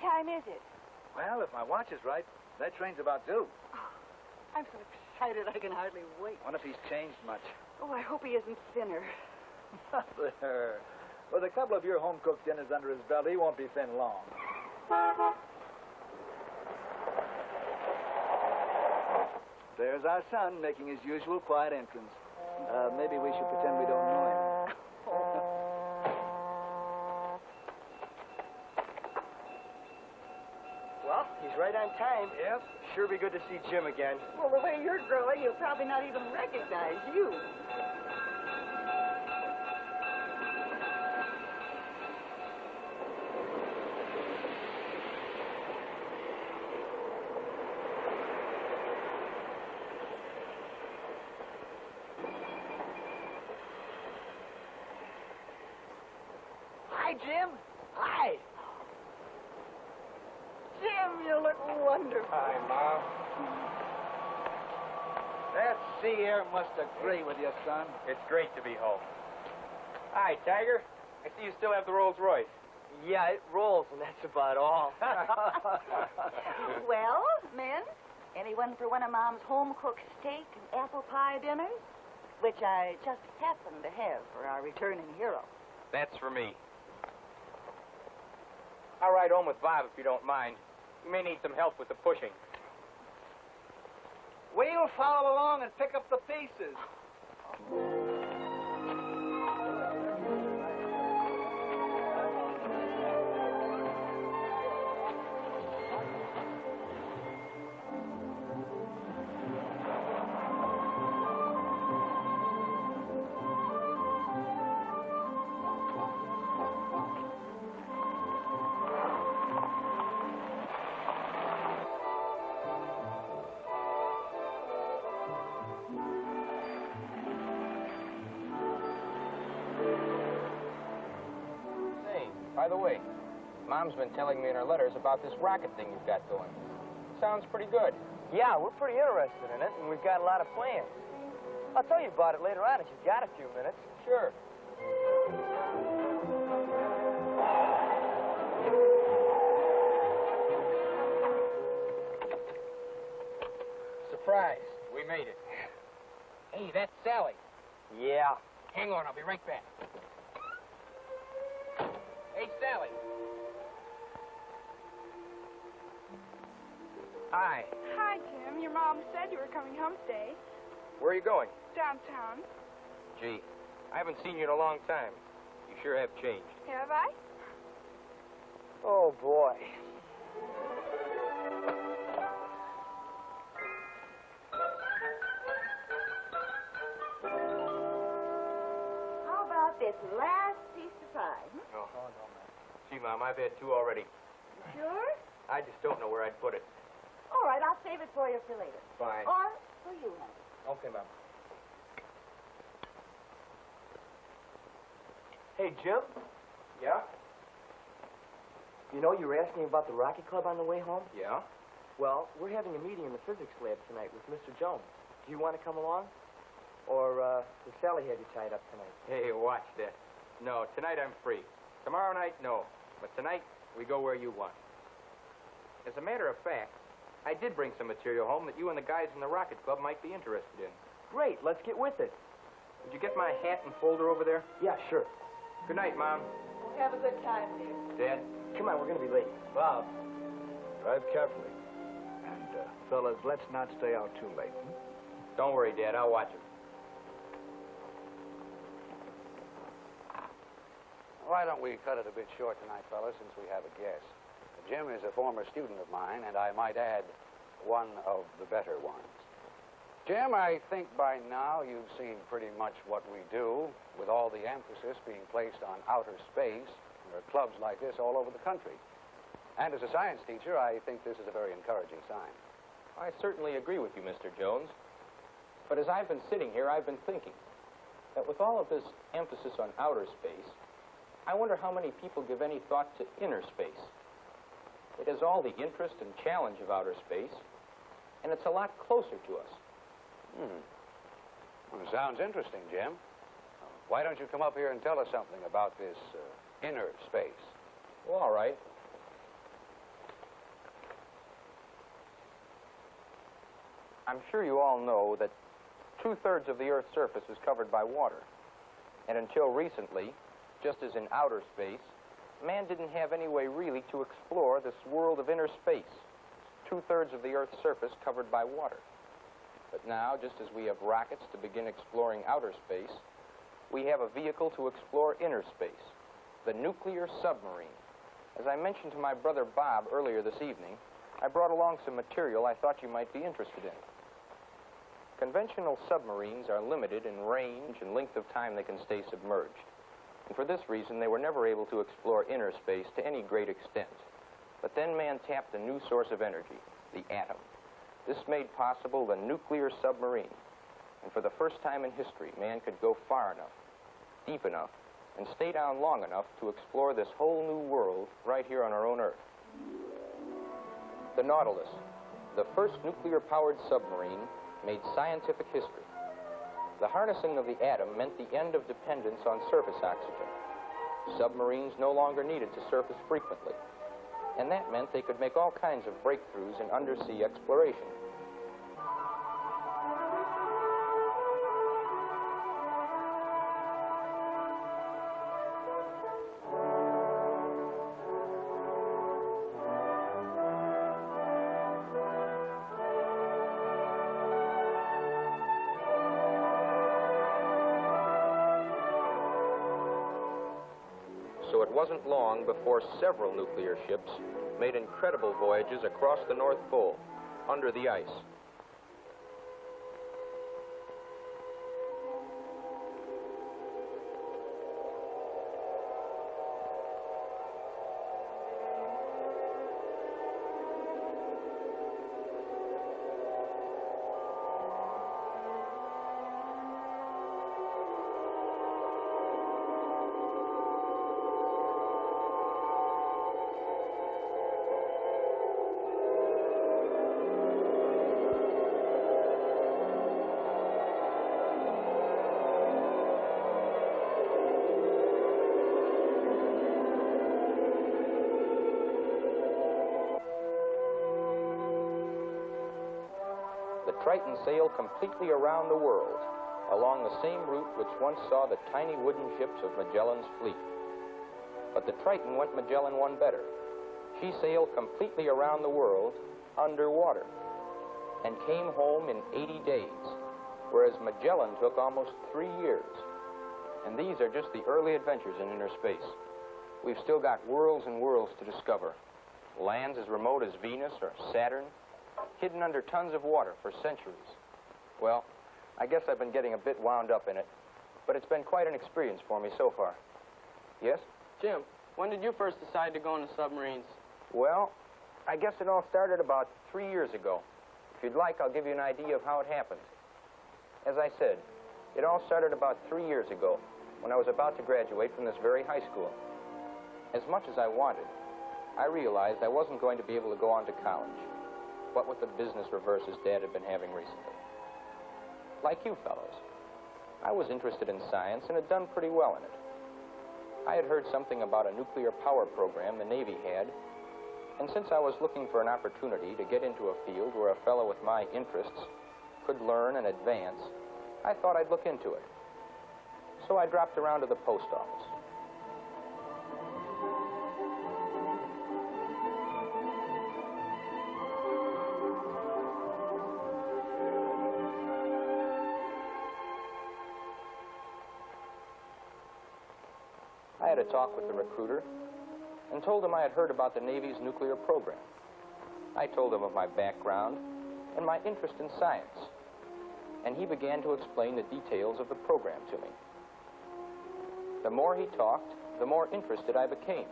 time is it? Well, if my watch is right, that train's about due. Oh, I'm so excited I can hardly wait. Wonder if he's changed much. Oh, I hope he isn't thinner. There. With a couple of your home-cooked dinners under his belt, he won't be thin long. There's our son making his usual quiet entrance. Maybe we should pretend we don't know him. Well, he's right on time. Yep. Sure be good to see Jim again. Well, the way you're growing, you'll probably not even recognize you. Hi, Jim. Hi. Jim, you look wonderful. Hi, Mom. That sea air must agree with you, son. It's great to be home. Hi, Tiger. I see you still have the Rolls Royce. Yeah, it rolls, and that's about all. Well, men, anyone for one of Mom's home-cooked steak and apple pie dinners? Which I just happen to have for our returning hero. That's for me. I'll ride home with Bob if you don't mind. You may need some help with the pushing. We'll follow along and pick up the pieces. By the way, Mom's been telling me in her letters about this rocket thing you've got going. Sounds pretty good. Yeah, we're pretty interested in it, and we've got a lot of plans. I'll tell you about it later on if you've got a few minutes. Sure. Surprise. We made it. Hey, that's Sally. Yeah. Hang on, I'll be right back. Hey, Sally. Hi. Hi, Jim. Your mom said you were coming home today. Where are you going? Downtown. Gee, I haven't seen you in a long time. You sure have changed. Have I? Oh, boy. How about this last piece of pie? No. Oh, no, man. Gee, Mom, I've had two already. Sure? I just don't know where I'd put it. All right, I'll save it for you for later. Fine. Or for you, honey. Okay, Mom. Hey, Jim? Yeah? You know, you were asking about the Rocket Club on the way home? Yeah? Well, we're having a meeting in the physics lab tonight with Mr. Jones. Do you want to come along? Or, does Sally have you tied up tonight? Hey, watch that. No, tonight I'm free. Tomorrow night, no. But tonight, we go where you want. As a matter of fact, I did bring some material home that you and the guys in the Rocket Club might be interested in. Great, let's get with it. Would you get my hat and folder over there? Yeah, sure. Good night, Mom. Have a good time, dear. Dad? Come on, we're going to be late. Bob, drive carefully. And, fellas, let's not stay out too late. Don't worry, Dad. I'll watch him. Why don't we cut it a bit short tonight, fellas, since we have a guest? Jim is a former student of mine, and I might add, one of the better ones. Jim, I think by now you've seen pretty much what we do, with all the emphasis being placed on outer space. There are clubs like this all over the country. And as a science teacher, I think this is a very encouraging sign. I certainly agree with you, Mr. Jones. But as I've been sitting here, I've been thinking that with all of this emphasis on outer space, I wonder how many people give any thought to inner space. It has all the interest and challenge of outer space, and it's a lot closer to us. Well, sounds interesting, Jim. Why don't you come up here and tell us something about this inner space? Well, all right. I'm sure you all know that 2/3 of the Earth's surface is covered by water. And until recently, just as in outer space, man didn't have any way really to explore this world of inner space. 2/3 of the Earth's surface covered by water. But now, just as we have rockets to begin exploring outer space, we have a vehicle to explore inner space, the nuclear submarine. As I mentioned to my brother Bob earlier this evening, I brought along some material I thought you might be interested in. Conventional submarines are limited in range and length of time they can stay submerged. And for this reason, they were never able to explore inner space to any great extent. But then man tapped a new source of energy, the atom. This made possible the nuclear submarine. And for the first time in history, man could go far enough, deep enough, and stay down long enough to explore this whole new world right here on our own Earth. The Nautilus, the first nuclear-powered submarine, made scientific history. The harnessing of the atom meant the end of dependence on surface oxygen. Submarines no longer needed to surface frequently, and that meant they could make all kinds of breakthroughs in undersea exploration. So it wasn't long before several nuclear ships made incredible voyages across the North Pole, under the ice. The Triton sailed completely around the world, along the same route which once saw the tiny wooden ships of Magellan's fleet. But the Triton went Magellan one better. She sailed completely around the world underwater and came home in 80 days, whereas Magellan took almost 3 years. And these are just the early adventures in inner space. We've still got worlds and worlds to discover. Lands as remote as Venus or Saturn, hidden under tons of water for centuries. Well, I guess I've been getting a bit wound up in it, but it's been quite an experience for me so far. Yes? Jim, when did you first decide to go into submarines? Well, I guess it all started about 3 years ago. If you'd like, I'll give you an idea of how it happened. As I said, it all started about 3 years ago, when I was about to graduate from this very high school. As much as I wanted, I realized I wasn't going to be able to go on to college, what with the business reverses Dad had been having recently. Like you fellows, I was interested in science and had done pretty well in it. I had heard something about a nuclear power program the Navy had, and since I was looking for an opportunity to get into a field where a fellow with my interests could learn and advance, I thought I'd look into it. So I dropped around to the post office. I had a talk with the recruiter and told him I had heard about the Navy's nuclear program. I told him of my background and my interest in science, and he began to explain the details of the program to me. The more he talked, the more interested I became.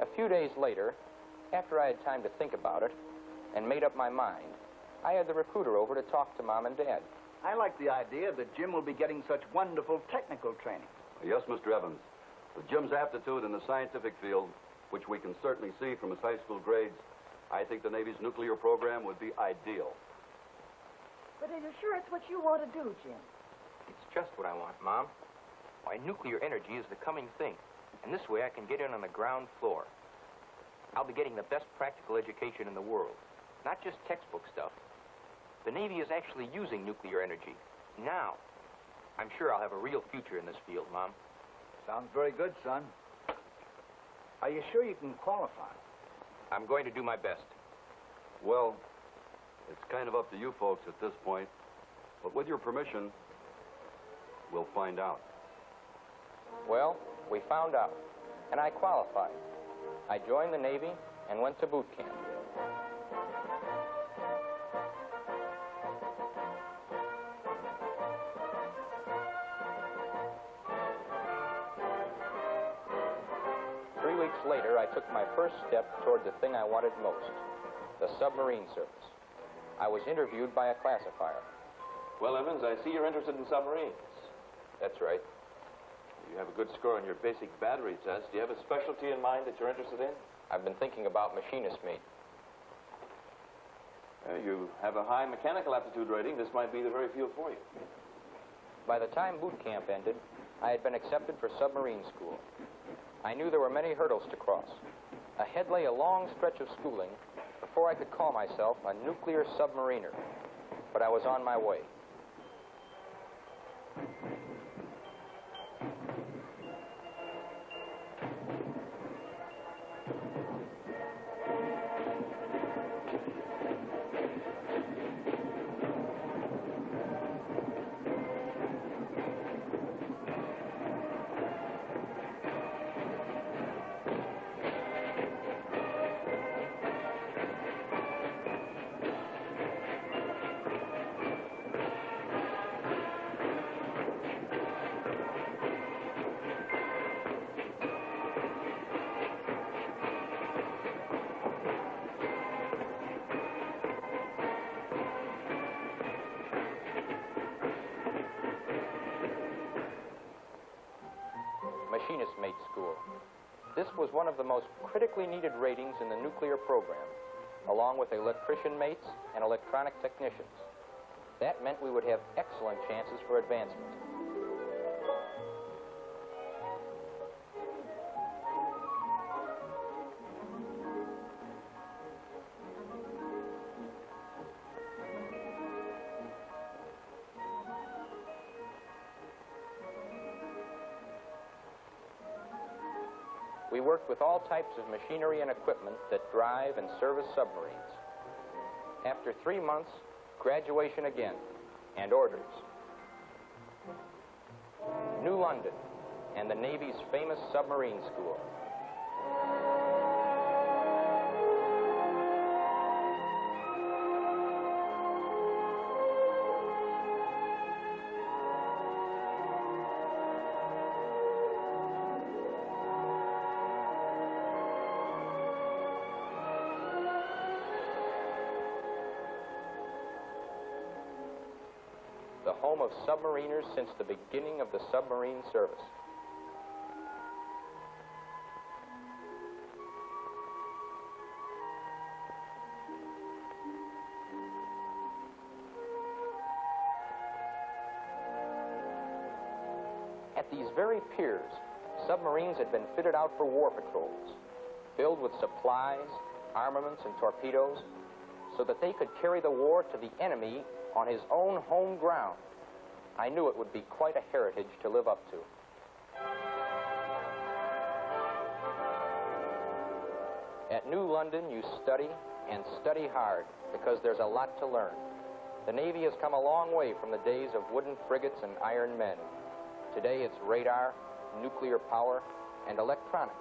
A few days later, after I had time to think about it and made up my mind, I had the recruiter over to talk to Mom and Dad. I like the idea that Jim will be getting such wonderful technical training. Yes, Mr. Evans. With Jim's aptitude in the scientific field, which we can certainly see from his high school grades, I think the Navy's nuclear program would be ideal. But are you sure it's what you want to do, Jim? It's just what I want, Mom. Why, nuclear energy is the coming thing, and this way I can get in on the ground floor. I'll be getting the best practical education in the world, not just textbook stuff. The Navy is actually using nuclear energy now. I'm sure I'll have a real future in this field, Mom. Sounds very good, son. Are you sure you can qualify? I'm going to do my best. Well, it's kind of up to you folks at this point. But with your permission, we'll find out. Well, we found out, and I qualified. I joined the Navy and went to boot camp. Later, I took my first step toward the thing I wanted most, the submarine service. I was interviewed by a classifier. Well, Evans, I see you're interested in submarines. That's right. You have a good score on your basic battery test. Do you have a specialty in mind that you're interested in? I've been thinking about machinist mate. You have a high mechanical aptitude rating. This might be the very field for you. By the time boot camp ended, I had been accepted for submarine school. I knew there were many hurdles to cross. Ahead lay a long stretch of schooling before I could call myself a nuclear submariner. But I was on my way. Machinist mate school. This was one of the most critically needed ratings in the nuclear program, along with electrician mates and electronic technicians. That meant we would have excellent chances for advancement. We worked with all types of machinery and equipment that drive and service submarines. After 3 months, graduation again, and orders. New London, and the Navy's famous submarine school. The home of submariners since the beginning of the submarine service. At these very piers, submarines had been fitted out for war patrols, filled with supplies, armaments, and torpedoes, so that they could carry the war to the enemy on his own home ground. I knew it would be quite a heritage to live up to. At New London, you study and study hard because there's a lot to learn. The Navy has come a long way from the days of wooden frigates and iron men. Today, it's radar, nuclear power, and electronics.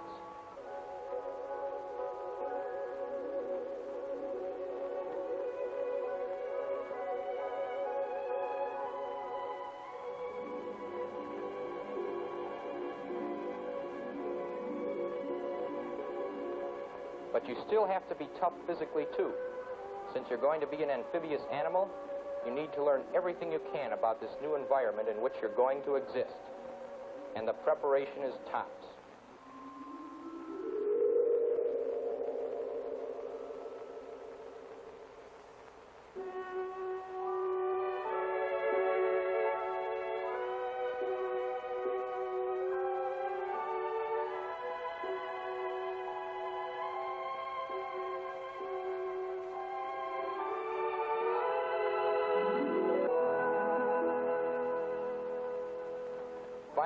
But you still have to be tough physically, too. Since you're going to be an amphibious animal, you need to learn everything you can about this new environment in which you're going to exist. And the preparation is tops.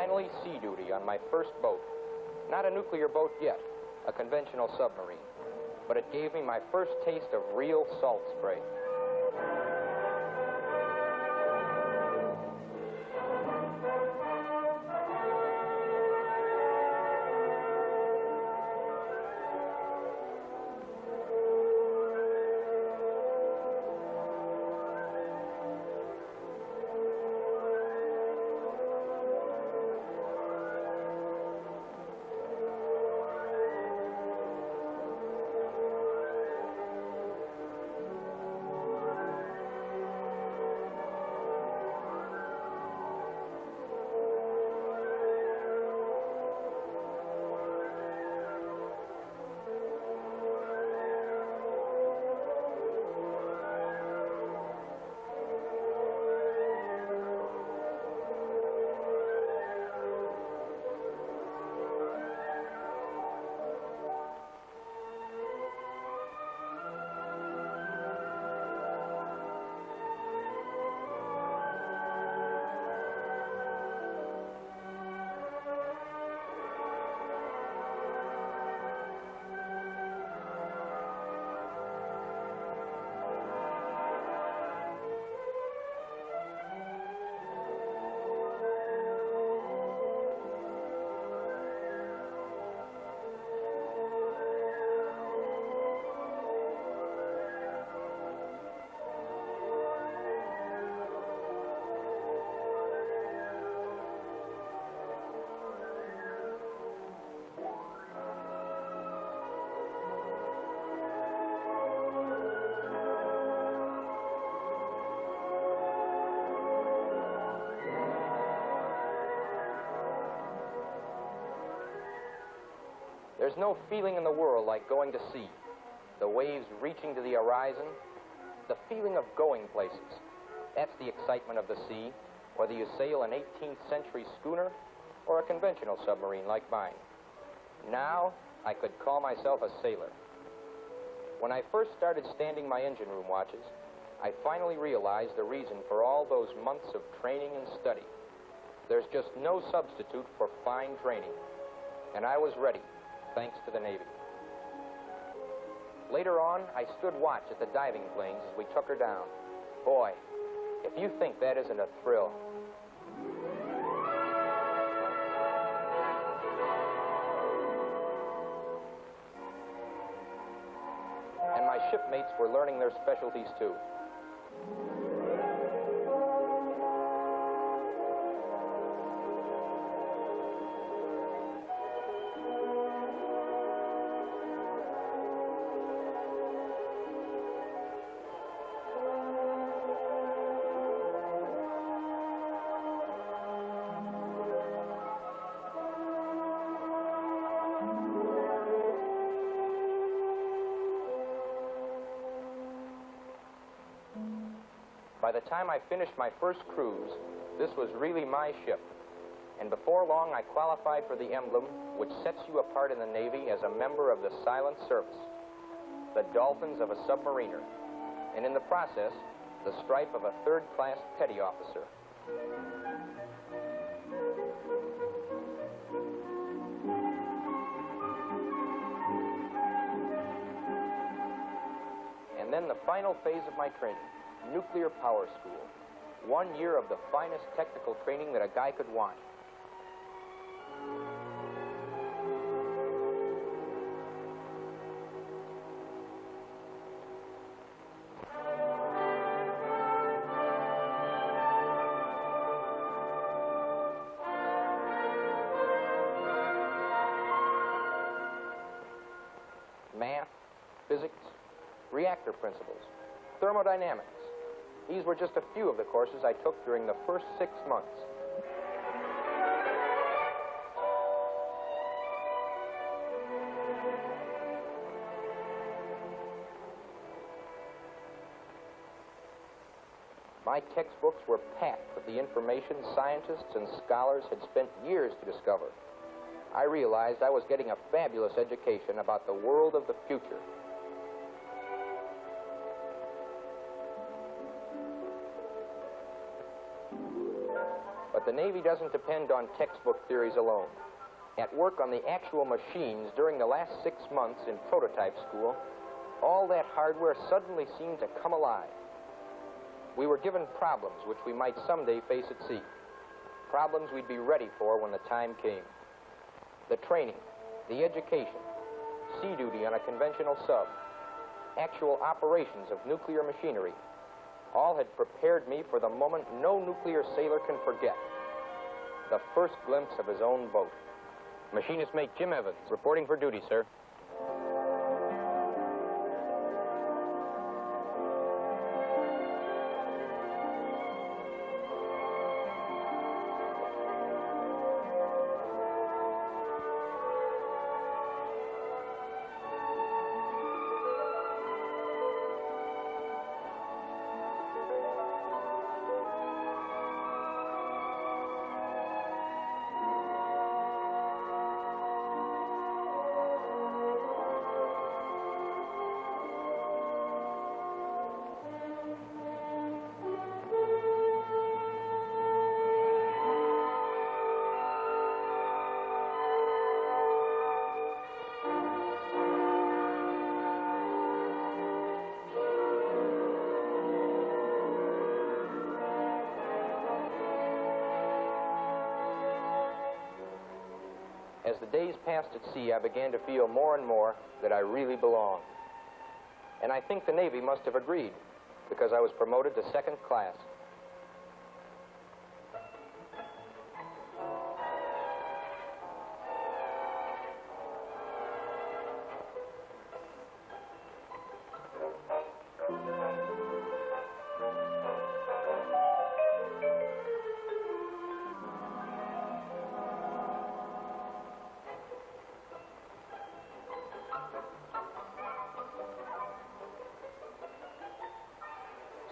finally sea duty on my first boat. Not a nuclear boat yet, a conventional submarine. But it gave me my first taste of real salt spray. There's no feeling in the world like going to sea. The waves reaching to the horizon, the feeling of going places. That's the excitement of the sea, whether you sail an 18th century schooner or a conventional submarine like mine. Now, I could call myself a sailor. When I first started standing my engine room watches, I finally realized the reason for all those months of training and study. There's just no substitute for fine training. And I was ready, thanks to the Navy. Later on, I stood watch at the diving planes as we took her down. Boy, if you think that isn't a thrill. And my shipmates were learning their specialties too. By the time I finished my first cruise, this was really my ship. And before long, I qualified for the emblem which sets you apart in the Navy as a member of the silent service, the dolphins of a submariner, and in the process, the stripe of a third-class petty officer. And then the final phase of my training. Nuclear Power School. 1 year of the finest technical training that a guy could want. Math, physics, reactor principles, thermodynamics. These were just a few of the courses I took during the first 6 months. My textbooks were packed with the information scientists and scholars had spent years to discover. I realized I was getting a fabulous education about the world of the future. But the Navy doesn't depend on textbook theories alone. At work on the actual machines during the last 6 months in prototype school, all that hardware suddenly seemed to come alive. We were given problems which we might someday face at sea. Problems we'd be ready for when the time came. The training, the education, sea duty on a conventional sub, actual operations of nuclear machinery, all had prepared me for the moment no nuclear sailor can forget. The first glimpse of his own boat. Machinist mate Jim Evans, reporting for duty, sir. As the days passed at sea, I began to feel more and more that I really belonged. And I think the Navy must have agreed, because I was promoted to second class.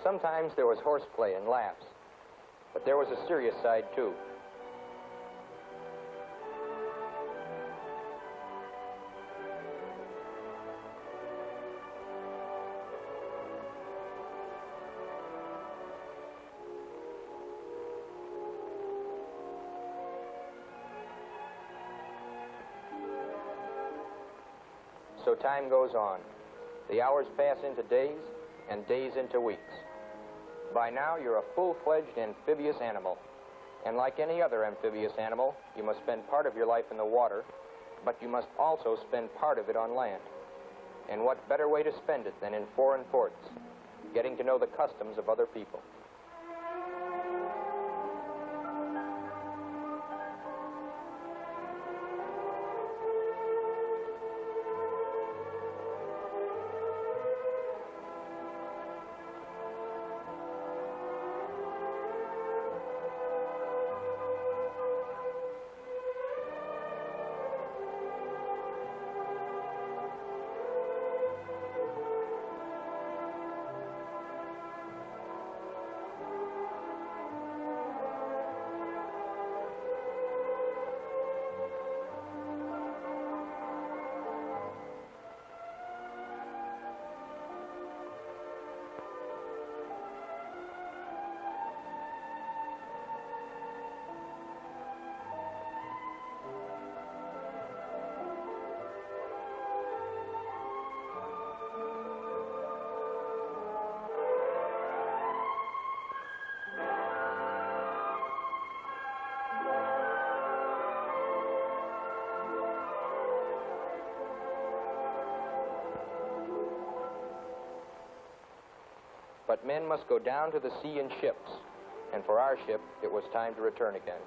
Sometimes there was horseplay and laughs, but there was a serious side, too. So time goes on. The hours pass into days, and days into weeks. By now, you're a full-fledged amphibious animal. And like any other amphibious animal, you must spend part of your life in the water, but you must also spend part of it on land. And what better way to spend it than in foreign ports, getting to know the customs of other people. But men must go down to the sea in ships, and for our ship, it was time to return again.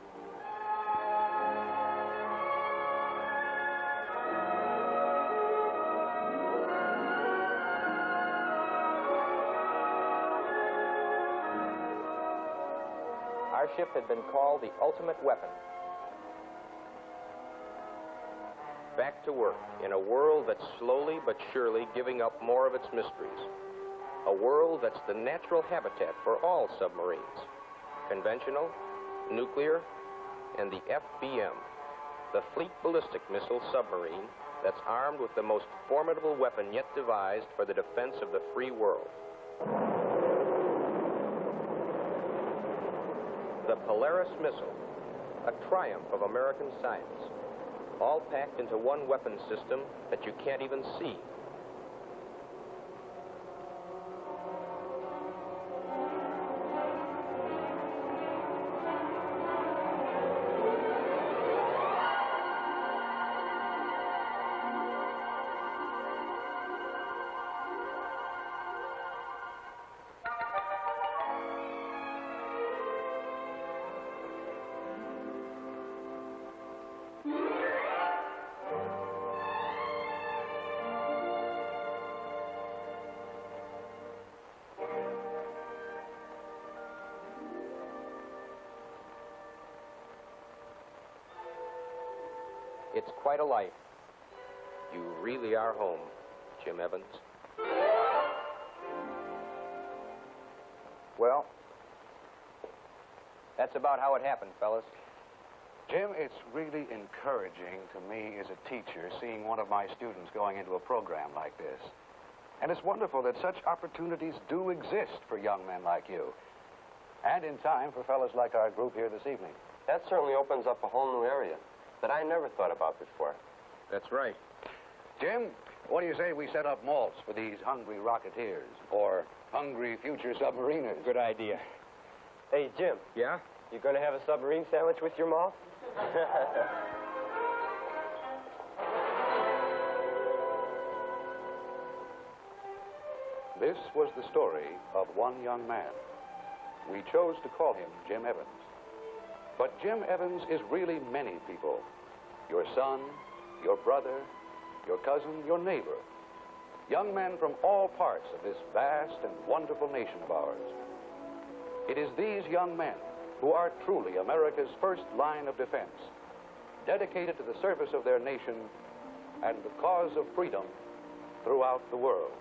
Our ship had been called the ultimate weapon. Back to work in a world that's slowly but surely giving up more of its mysteries. A world that's the natural habitat for all submarines, conventional, nuclear, and the FBM, the Fleet Ballistic Missile Submarine that's armed with the most formidable weapon yet devised for the defense of the free world. The Polaris missile, a triumph of American science, all packed into one weapon system that you can't even see. It's quite a life. You really are home, Jim Evans. Well, that's about how it happened, fellas. Jim, it's really encouraging to me as a teacher seeing one of my students going into a program like this. And it's wonderful that such opportunities do exist for young men like you. And in time for fellas like our group here this evening. That certainly opens up a whole new area that I never thought about before. That's right. Jim, what do you say we set up malts for these hungry rocketeers or hungry future submariners? Good idea. Hey, Jim. Yeah? You going to have a submarine sandwich with your malt? This was the story of one young man. We chose to call him Jim Evans. But Jim Evans is really many people. Your son, your brother, your cousin, your neighbor. Young men from all parts of this vast and wonderful nation of ours. It is these young men who are truly America's first line of defense, dedicated to the service of their nation and the cause of freedom throughout the world.